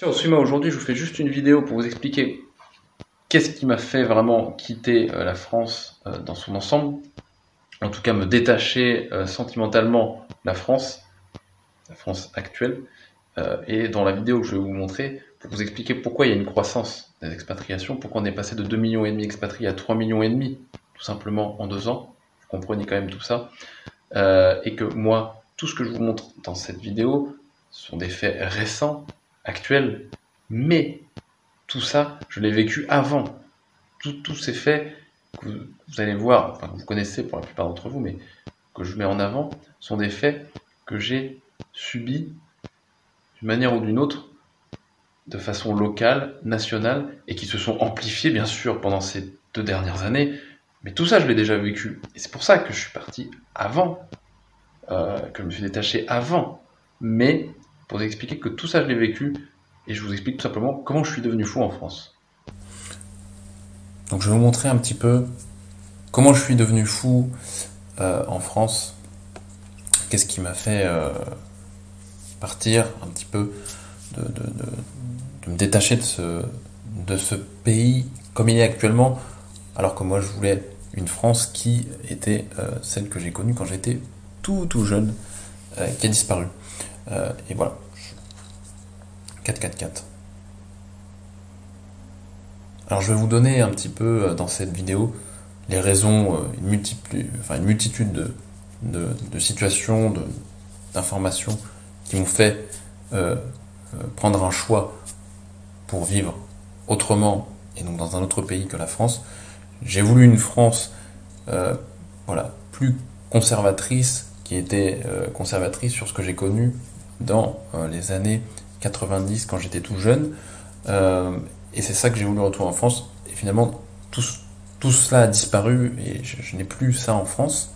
Ciao, Swima, aujourd'hui je vous fais juste une vidéo pour vous expliquer qu'est-ce qui m'a fait vraiment quitter la France dans son ensemble, en tout cas me détacher sentimentalement de la France actuelle, et dans la vidéo que je vais vous montrer, pour vous expliquer pourquoi il y a une croissance des expatriations, pourquoi on est passé de 2,5 millions d'expatriés à 3,5 millions, tout simplement en 2 ans, vous comprenez quand même tout ça, et que moi, tout ce que je vous montre dans cette vidéo sont des faits récents, actuels, mais tout ça, je l'ai vécu avant. Tous ces faits que vous allez voir, enfin que vous connaissez pour la plupart d'entre vous, mais que je mets en avant, sont des faits que j'ai subis d'une manière ou d'une autre, de façon locale, nationale, et qui se sont amplifiés bien sûr pendant ces 2 dernières années. Mais tout ça, je l'ai déjà vécu. Et c'est pour ça que je suis parti avant, que je me suis détaché avant. Mais pour vous expliquer que tout ça, je l'ai vécu, et je vous explique tout simplement comment je suis devenu fou en France. Donc je vais vous montrer un petit peu comment je suis devenu fou en France. Qu'est-ce qui m'a fait partir un petit peu, de me détacher de ce pays comme il est actuellement, alors que moi je voulais une France qui était celle que j'ai connue quand j'étais tout jeune, qui a disparu. Et voilà. 4-4-4. Alors je vais vous donner un petit peu dans cette vidéo les raisons, une multitude de situations, d'informations qui m'ont fait prendre un choix pour vivre autrement et donc dans un autre pays que la France. J'ai voulu une France plus conservatrice, qui était conservatrice sur ce que j'ai connu dans les années 90 quand j'étais tout jeune. Et c'est ça que j'ai voulu retrouver en France. Et finalement, tout cela a disparu et je n'ai plus ça en France.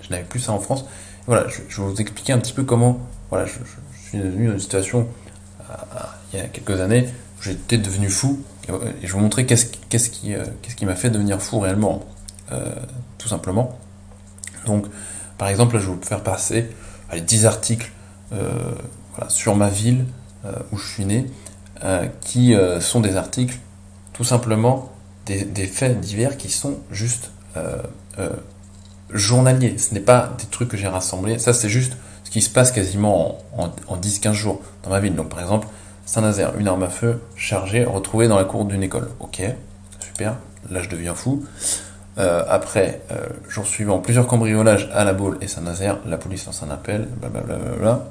Je n'avais plus ça en France. Et voilà, je vais vous expliquer un petit peu comment je suis devenu dans une situation il y a quelques années où j'étais devenu fou. Et je vais vous montrer qu'est-ce qui m'a fait devenir fou réellement, tout simplement. Donc, par exemple, là, je vais vous faire passer 10 articles sur ma ville où je suis né, qui sont des articles, tout simplement, des faits divers qui sont juste journaliers. Ce n'est pas des trucs que j'ai rassemblés. Ça, c'est juste ce qui se passe quasiment en 10-15 jours dans ma ville. Donc, par exemple, Saint-Nazaire, une arme à feu chargée retrouvée dans la cour d'une école. Ok, super. Là, je deviens fou. Après, jour suivant, plusieurs cambriolages à La Baule et Saint-Nazaire. La police lance un appel. Blablabla.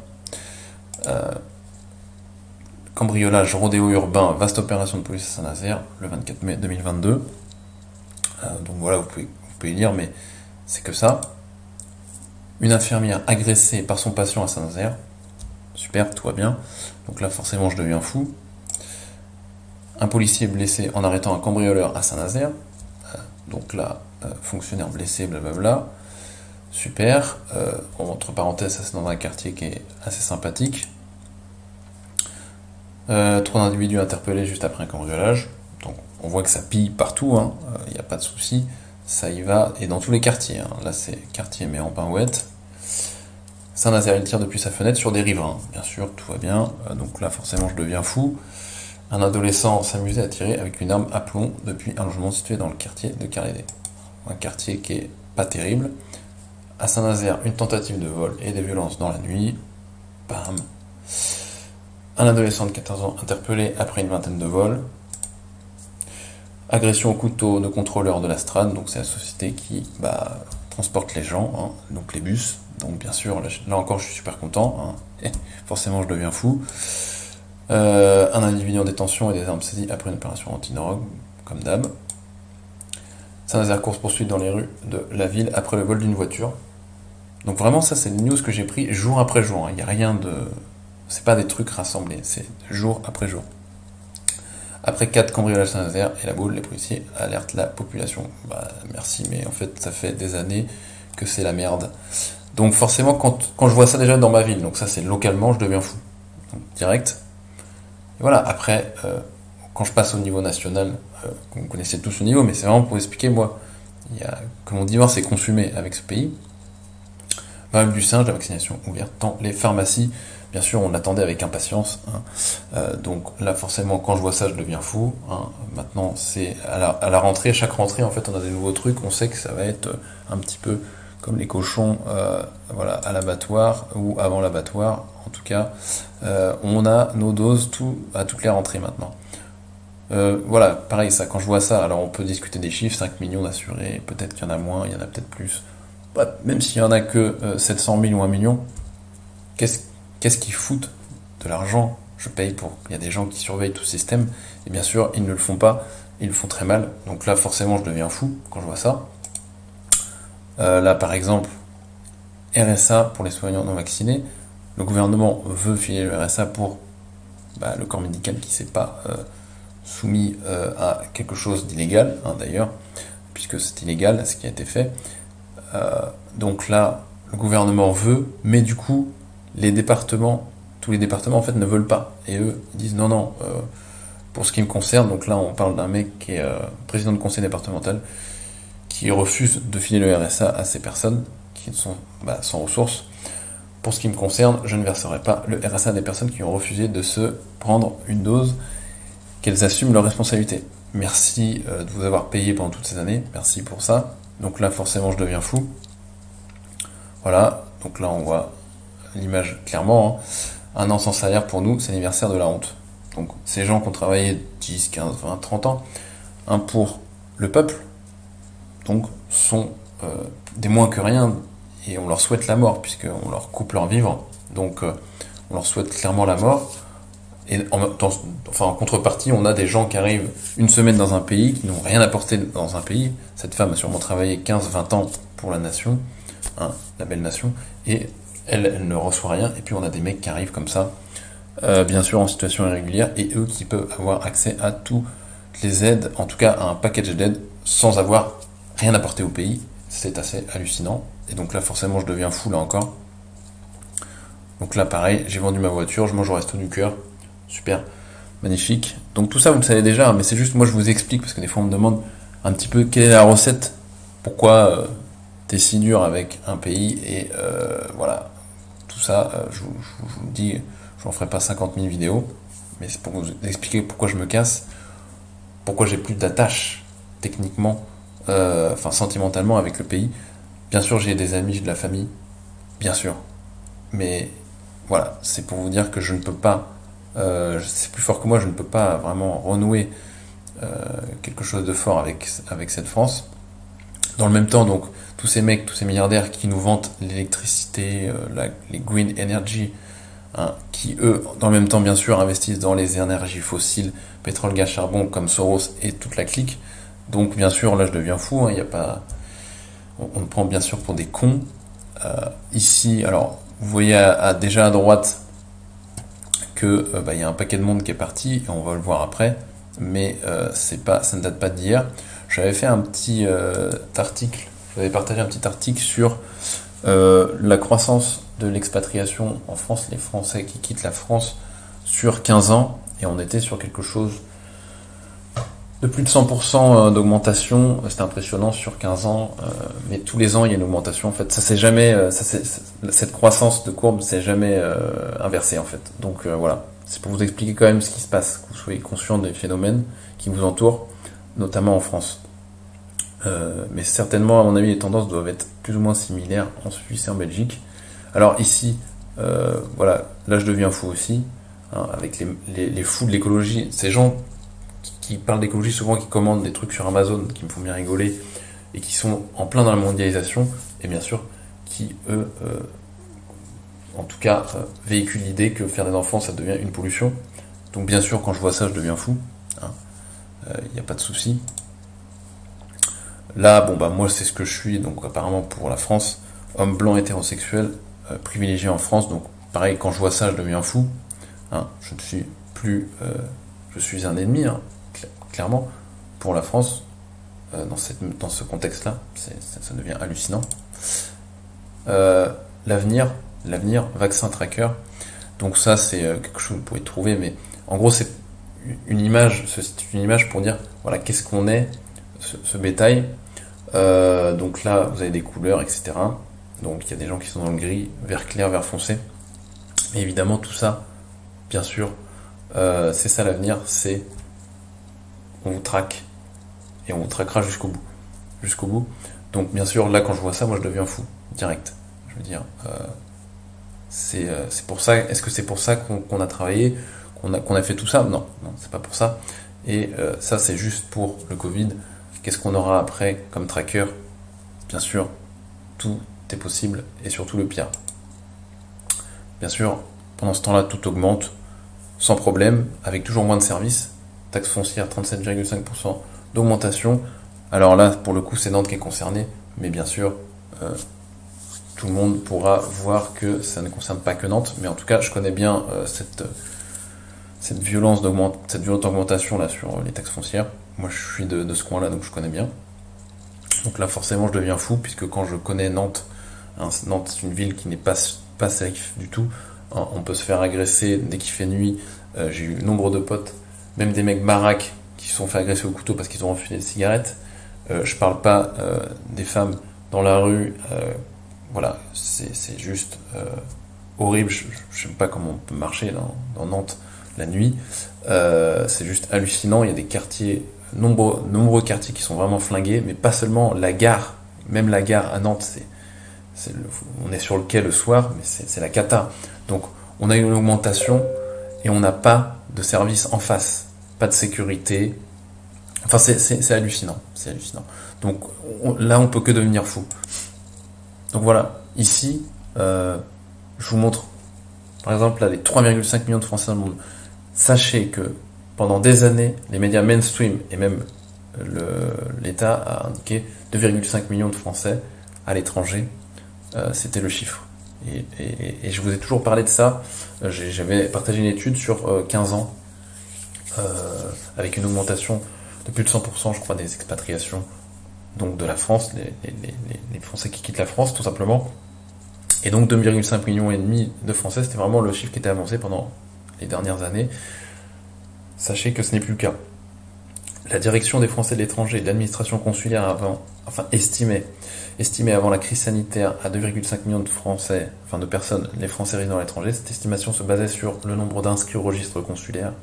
Cambriolage, rodéo urbain, vaste opération de police à Saint-Nazaire, le 24 mai 2022. Donc voilà, vous pouvez lire, mais c'est que ça. Une infirmière agressée par son patient à Saint-Nazaire. Super, tout va bien. Donc là, forcément, je deviens fou. Un policier blessé en arrêtant un cambrioleur à Saint-Nazaire. Donc là, fonctionnaire blessé, blablabla. Super. Entre parenthèses, ça c'est dans un quartier qui est assez sympathique. 3 individus interpellés juste après un cambriolage. Donc on voit que ça pille partout, il n'y a pas de souci. Ça y va, et dans tous les quartiers. Là c'est quartier mais en Pinouette. Saint-Nazaire, il tire depuis sa fenêtre sur des riverains. Bien sûr, tout va bien. Donc là forcément je deviens fou. Un adolescent s'amusait à tirer avec une arme à plomb depuis un logement situé dans le quartier de Carlédé. Un quartier qui est pas terrible. À Saint-Nazaire, une tentative de vol et des violences dans la nuit. Bam. Un adolescent de 14 ans interpellé après une vingtaine de vols. Agression au couteau de contrôleur de la Strade, donc c'est la société qui transporte les gens, donc les bus. Donc bien sûr, là encore je suis super content, et forcément je deviens fou. Un individu en détention et des armes saisies après une opération anti-drogue, comme d'hab. Saint-Nazaire, course-poursuite dans les rues de la ville après le vol d'une voiture. Donc vraiment ça c'est une news que j'ai pris jour après jour, il n'y a rien de... C'est pas des trucs rassemblés, c'est jour après jour. Après 4 cambriolages Saint-Nazaire et La Baule, les policiers alertent la population. Merci, mais en fait, ça fait des années que c'est la merde. Donc forcément, quand je vois ça déjà dans ma ville, donc ça c'est localement, je deviens fou. Donc direct. Et voilà, après, quand je passe au niveau national, vous connaissez tous ce niveau, mais c'est vraiment pour expliquer, moi, que mon divorce est consumé avec ce pays. pas même du singe, la vaccination ouverte dans les pharmacies. Bien sûr, on l'attendait avec impatience. Donc là, forcément, quand je vois ça, je deviens fou. Maintenant, c'est à la rentrée, chaque rentrée, en fait, on a des nouveaux trucs. On sait que ça va être un petit peu comme les cochons, voilà, à l'abattoir ou avant l'abattoir. En tout cas, on a nos doses à toutes les rentrées maintenant. Voilà, pareil, ça, quand je vois ça, alors on peut discuter des chiffres, 5 millions d'assurés, peut-être qu'il y en a moins, il y en a peut-être plus. Même s'il y en a que 700 000 ou 1 million, qu'est-ce qu'ils foutent de l'argent? Je paye pour. Il y a des gens qui surveillent tout ce système, et bien sûr, ils ne le font pas, ils le font très mal. Donc là, forcément, je deviens fou quand je vois ça. Là, par exemple, RSA pour les soignants non vaccinés. Le gouvernement veut filer le RSA pour le corps médical qui ne s'est pas soumis à quelque chose d'illégal, d'ailleurs, puisque c'est illégal ce qui a été fait. Donc là, le gouvernement veut, mais du coup, tous les départements en fait ne veulent pas. Et eux, ils disent non, pour ce qui me concerne, donc là on parle d'un mec qui est président de conseil départemental, qui refuse de filer le RSA à ces personnes qui sont sans ressources. Pour ce qui me concerne, je ne verserai pas le RSA des personnes qui ont refusé de se prendre une dose, qu'elles assument leurs responsabilités. Merci de vous avoir payé pendant toutes ces années, merci pour ça. Donc là, forcément, je deviens fou. Voilà, donc là, on voit l'image clairement. Un an sans salaire pour nous, c'est l'anniversaire de la honte. Donc ces gens qui ont travaillé 10, 15, 20, 30 ans, pour le peuple, donc sont des moins que rien, et on leur souhaite la mort, puisqu'on leur coupe leur vivre. Donc on leur souhaite clairement la mort. Et en contrepartie, on a des gens qui arrivent une semaine dans un pays, qui n'ont rien apporté dans un pays. Cette femme a sûrement travaillé 15-20 ans pour la nation, la belle nation, et elle ne reçoit rien. Et puis on a des mecs qui arrivent comme ça, bien sûr en situation irrégulière, et eux qui peuvent avoir accès à toutes les aides, en tout cas à un package d'aide, sans avoir rien apporté au pays. C'est assez hallucinant. Et donc là, forcément, je deviens fou, là encore. Donc là, pareil, j'ai vendu ma voiture, je mange au resto du cœur. Super, magnifique. Donc tout ça, vous le savez déjà, mais c'est juste, moi, je vous explique, parce que des fois, on me demande un petit peu quelle est la recette, pourquoi t'es si dur avec un pays, et voilà, tout ça, je vous dis, je n'en ferai pas 50 000 vidéos, mais c'est pour vous expliquer pourquoi je me casse, pourquoi j'ai plus d'attache, techniquement, sentimentalement avec le pays. Bien sûr, j'ai des amis, j'ai de la famille, bien sûr, mais voilà, c'est pour vous dire que je ne peux pas, c'est plus fort que moi, je ne peux pas vraiment renouer quelque chose de fort avec cette France. Dans le même temps, donc, tous ces mecs, tous ces milliardaires qui nous vantent l'électricité, les green energy, qui eux, dans le même temps, bien sûr, investissent dans les énergies fossiles, pétrole, gaz, charbon, comme Soros et toute la clique. Donc, bien sûr, là, je deviens fou, il y a pas... On me prend bien sûr pour des cons. Ici, alors, vous voyez déjà à droite que y a un paquet de monde qui est parti, et on va le voir après, mais ça ne date pas d'hier. J'avais fait un petit article, j'avais partagé un petit article sur la croissance de l'expatriation en France, les Français qui quittent la France sur 15 ans, et on était sur quelque chose de plus de 100% d'augmentation. C'est impressionnant sur 15 ans, mais tous les ans il y a une augmentation. En fait, ça s'est jamais, cette croissance de courbe s'est jamais inversée en fait. Donc voilà, c'est pour vous expliquer quand même ce qui se passe, que vous soyez conscient des phénomènes qui vous entourent, notamment en France. Mais certainement, à mon avis, les tendances doivent être plus ou moins similaires en Suisse et en Belgique. Alors ici, voilà, là je deviens fou aussi, avec les fous de l'écologie, ces gens qui parlent d'écologie souvent, qui commandent des trucs sur Amazon, qui me font bien rigoler, et qui sont en plein dans la mondialisation, et bien sûr, qui, eux, en tout cas, véhiculent l'idée que faire des enfants, ça devient une pollution. Donc bien sûr, quand je vois ça, je deviens fou. Il n'y a pas de souci. Là, moi, c'est ce que je suis, donc apparemment pour la France, homme blanc hétérosexuel, privilégié en France, donc pareil, quand je vois ça, je deviens fou. Je ne suis plus... je suis un ennemi, clairement, pour la France, dans ce contexte-là, ça devient hallucinant. L'avenir, vaccin tracker, donc ça c'est quelque chose que vous pouvez trouver, mais en gros c'est une image pour dire, voilà, qu'est-ce qu'on est, ce bétail. Donc là, vous avez des couleurs, etc. Donc il y a des gens qui sont dans le gris, vert clair, vert foncé. Et évidemment tout ça, bien sûr, c'est ça l'avenir, c'est on vous traque et on vous traquera jusqu'au bout. Jusqu'au bout. Donc bien sûr, là quand je vois ça, moi je deviens fou, direct. Je veux dire, c'est pour ça. Est-ce que c'est pour ça qu'on a travaillé, qu'on a fait tout ça? Non, c'est pas pour ça. Et ça, c'est juste pour le Covid. Qu'est-ce qu'on aura après comme tracker? Bien sûr, tout est possible et surtout le pire. Bien sûr, pendant ce temps-là, tout augmente sans problème, avec toujours moins de services. Taxe foncière, 37,5% d'augmentation. Alors là, pour le coup, c'est Nantes qui est concernée, mais bien sûr, tout le monde pourra voir que ça ne concerne pas que Nantes. Mais en tout cas, je connais bien cette violente augmentation là sur les taxes foncières. Moi, je suis de ce coin-là, donc je connais bien. Donc là, forcément, je deviens fou, puisque quand je connais Nantes, Nantes, c'est une ville qui n'est pas safe du tout. On peut se faire agresser dès qu'il fait nuit. J'ai eu nombre de potes, même des mecs baraques, qui se sont fait agresser au couteau parce qu'ils ont enfilé des cigarettes. Je parle pas des femmes dans la rue. Voilà, c'est juste horrible. Je sais pas comment on peut marcher dans Nantes la nuit. C'est juste hallucinant. Il y a des quartiers, nombreux quartiers qui sont vraiment flingués, mais pas seulement la gare. Même la gare à Nantes, on est sur le quai le soir, mais c'est la cata. Donc on a une augmentation et on n'a pas de service en face, pas de sécurité. Enfin c'est hallucinant, c'est hallucinant. Donc là on peut que devenir fou. Donc voilà, ici je vous montre par exemple là les 3,5 millions de Français dans le monde. Sachez que pendant des années, les médias mainstream et même l'État a indiqué 2,5 millions de Français à l'étranger. C'était le chiffre. Et je vous ai toujours parlé de ça. J'avais partagé une étude sur 15 ans avec une augmentation de plus de 100%, je crois, des expatriations donc de la France, les Français qui quittent la France, tout simplement. Et donc 2,5 millions et demi de Français, c'était vraiment le chiffre qui était avancé pendant les dernières années. Sachez que ce n'est plus le cas. La direction des Français de l'étranger et de l'administration consulaire estimait avant la crise sanitaire à 2,5 millions de Français, enfin de personnes, les Français résidant à l'étranger. Cette estimation se basait sur le nombre d'inscrits au registre consulaire.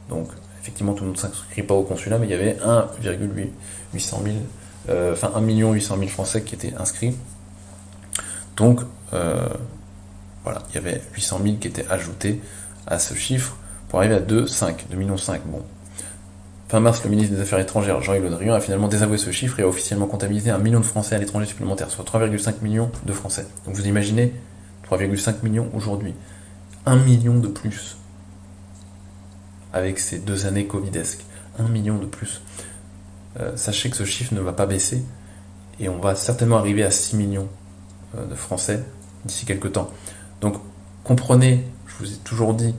Donc, effectivement, tout le monde ne s'inscrit pas au consulat, mais il y avait 1,8 million Français qui étaient inscrits. Donc, voilà, il y avait 800 000 qui étaient ajoutés à ce chiffre pour arriver à 2,5 millions. Bon. Fin mars, le ministre des Affaires étrangères, Jean-Yves Le Drian, a finalement désavoué ce chiffre et a officiellement comptabilisé 1 million de Français à l'étranger supplémentaires, soit 3,5 millions de Français. Donc vous imaginez, 3,5 millions aujourd'hui. 1 million de plus. Avec ces 2 années covidesques. 1 million de plus. Sachez que ce chiffre ne va pas baisser et on va certainement arriver à 6 millions de Français d'ici quelques temps. Donc comprenez, je vous ai toujours dit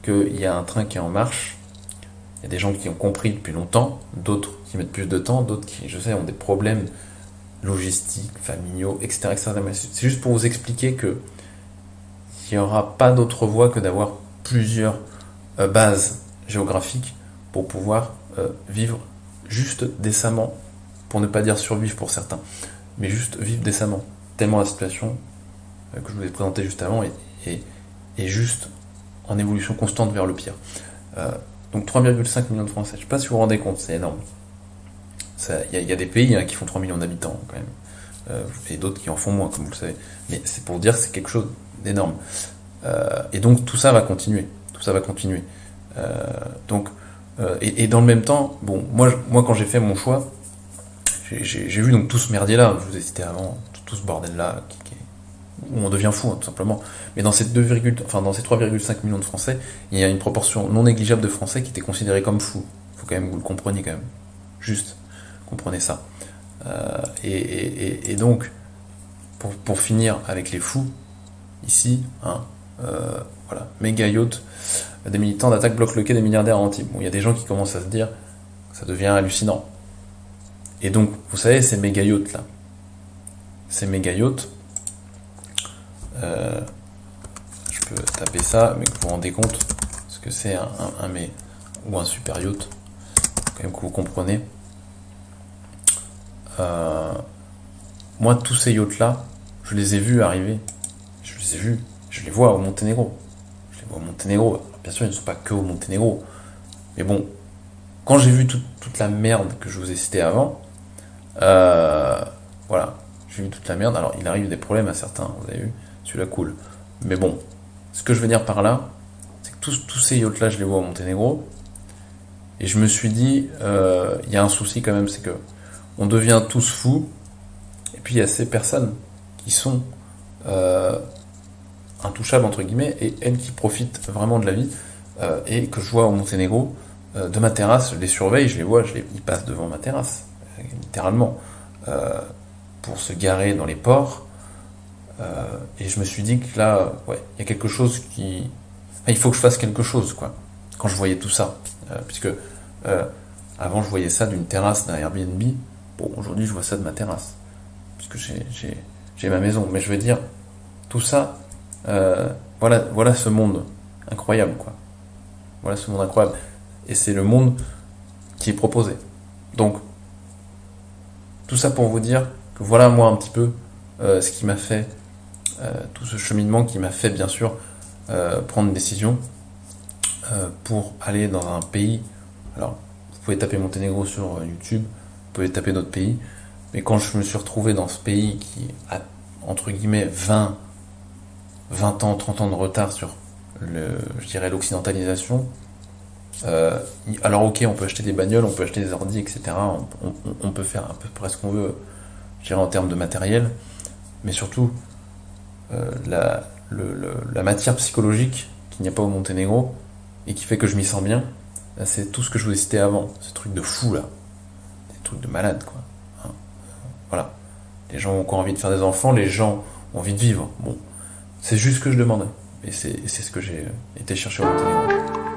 qu'il y a un train qui est en marche. Il y a des gens qui ont compris depuis longtemps, d'autres qui mettent plus de temps, d'autres qui, je sais, ont des problèmes logistiques, familiaux, etc. C'est juste pour vous expliquer que il n'y aura pas d'autre voie que d'avoir plusieurs bases géographiques pour pouvoir vivre juste décemment, pour ne pas dire survivre pour certains, mais juste vivre décemment. Tellement la situation que je vous ai présentée juste avant est juste en évolution constante vers le pire. Donc 3,5 millions de Français, je ne sais pas si vous vous rendez compte, c'est énorme. Il y a des pays qui font 3 millions d'habitants quand même, et d'autres qui en font moins, comme vous le savez. Mais c'est pour dire que c'est quelque chose d'énorme. Et donc tout ça va continuer. Et dans le même temps, bon, moi quand j'ai fait mon choix, j'ai vu donc tout ce merdier-là, je vous ai cité avant, tout ce bordel-là, où on devient fou, tout simplement. Mais dans ces 3,5 millions de Français, il y a une proportion non négligeable de Français qui étaient considérés comme fous. Il faut quand même que vous le compreniez quand même. Juste, comprenez ça. Et donc, pour finir avec les fous, ici, voilà, méga yacht, des militants d'attaque bloquent le quai des milliardaires à Antibes. Bon, il y a des gens qui commencent à se dire que ça devient hallucinant. Et donc, vous savez, ces méga yachts là, ces méga yachts, je peux taper ça, mais que vous vous rendez compte ce que c'est ou un super yacht, quand même que vous comprenez. Moi, tous ces yachts là, je les ai vus arriver. Je les ai vus, je les vois au Monténégro. Je les vois au Monténégro. Bien sûr, ils ne sont pas que au Monténégro. Mais bon, quand j'ai vu toute la merde que je vous ai citée avant, voilà, j'ai vu toute la merde. Alors, il arrive des problèmes à certains, vous avez vu, celui-là cool. Mais bon, ce que je veux dire par là, c'est que tous ces yachts-là, je les vois au Monténégro. Et je me suis dit, il y a un souci quand même, c'est que on devient tous fous. Et puis il y a ces personnes qui sont intouchables entre guillemets et elles qui profitent vraiment de la vie et que je vois au Monténégro de ma terrasse, je les surveille, je les vois, ils passent devant ma terrasse littéralement pour se garer dans les ports et je me suis dit que là ouais il y a quelque chose qui il faut que je fasse quelque chose quoi quand je voyais tout ça puisque avant je voyais ça d'une terrasse d'un Airbnb, bon aujourd'hui je vois ça de ma terrasse puisque j'ai ma maison, mais je veux dire tout ça voilà ce monde incroyable quoi. Voilà ce monde incroyable. Et c'est le monde qui est proposé. Donc, tout ça pour vous dire que voilà moi un petit peu ce qui m'a fait, tout ce cheminement qui m'a fait bien sûr prendre une décision pour aller dans un pays. Alors, vous pouvez taper Monténégro sur YouTube, vous pouvez taper d'autres pays, mais quand je me suis retrouvé dans ce pays qui a entre guillemets 20 ans, 30 ans de retard sur je dirais l'occidentalisation. Alors ok, on peut acheter des bagnoles, on peut acheter des ordi, etc. On peut faire à peu près ce qu'on veut, je dirais en termes de matériel, mais surtout la matière psychologique qu'il n'y a pas au Monténégro et qui fait que je m'y sens bien, c'est tout ce que je vous ai cité avant, ce truc de fou là, des trucs de malade quoi. Hein, voilà, les gens ont encore envie de faire des enfants, les gens ont envie de vivre. Bon, c'est juste ce que je demandais et c'est ce que j'ai été chercher au Monténégro.